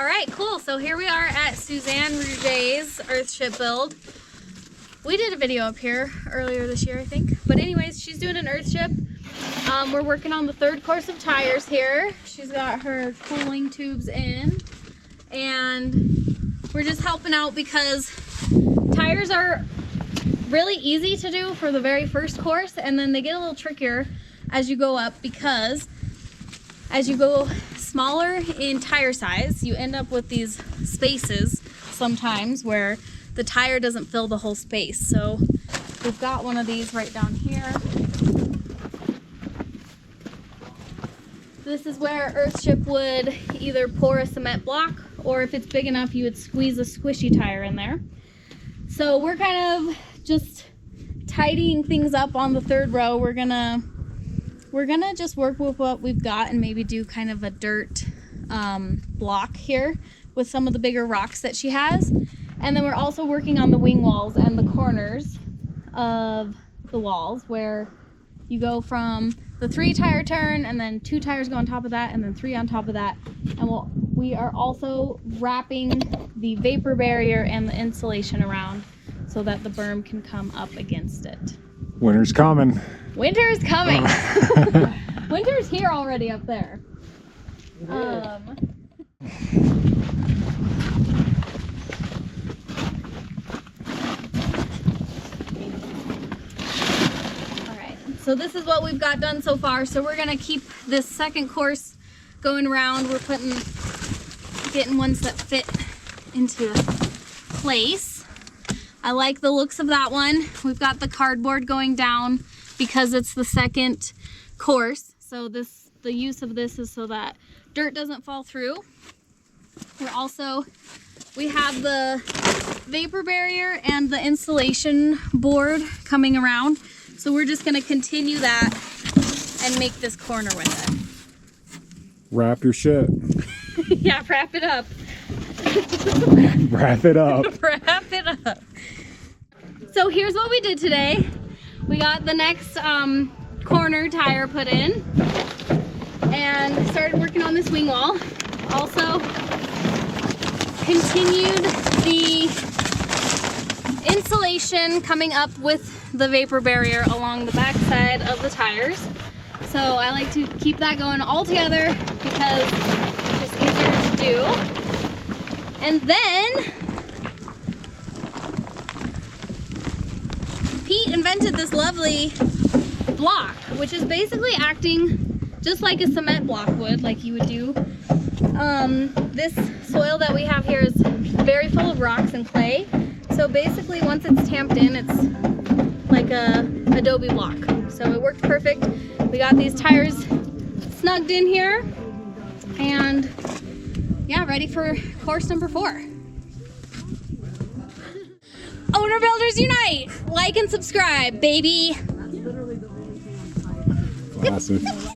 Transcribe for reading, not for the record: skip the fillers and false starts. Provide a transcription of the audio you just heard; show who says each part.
Speaker 1: All right, cool. So here we are at Suzanne Rouget's Earthship build. We did a video up here earlier this year, I think. But anyways, she's doing an Earthship. We're working on the third course of tires here. She's got her cooling tubes in. And we're just helping out because tires are really easy to do for the very first course. And then they get a little trickier as you go up because as you go smaller in tire size, you end up with these spaces sometimes where the tire doesn't fill the whole space. So we've got one of these right down here. This is where Earthship would either pour a cement block, or if it's big enough, you would squeeze a squishy tire in there. So we're kind of just tidying things up on the third row. We're gonna just work with what we've got and maybe do kind of a dirt block here with some of the bigger rocks that she has. And then we're also working on the wing walls and the corners of the walls where you go from the 3 tire turn and then 2 tires go on top of that and then 3 on top of that. And we are also wrapping the vapor barrier and the insulation around so that the berm can come up against it.
Speaker 2: Winter's coming.
Speaker 1: Winter's coming. Winter's here already up there. All right, so this is what we've got done so far. So we're gonna keep this second course going around. We're getting ones that fit into place. I like the looks of that one. We've got the cardboard going down because it's the second course. So the use of this is so that dirt doesn't fall through. We have the vapor barrier and the insulation board coming around. So we're just gonna continue that and make this corner with it.
Speaker 2: Wrap your shit.
Speaker 1: Yeah, wrap it up.
Speaker 2: Wrap it up.
Speaker 1: Wrap it up. So here's what we did today. We got the next corner tire put in and started working on this wing wall. Also continued the insulation coming up with the vapor barrier along the back side of the tires. So I like to keep that going all together because it's just easier to do. And then Pete invented this lovely block, which is basically acting just like a cement block would, like you would do. This soil that we have here is very full of rocks and clay. So basically once it's tamped in, it's like a adobe block. So it worked perfect. We got these tires snugged in here and yeah, ready for course number 4. Owner Builders Unite! Like and subscribe, baby!
Speaker 2: Classic.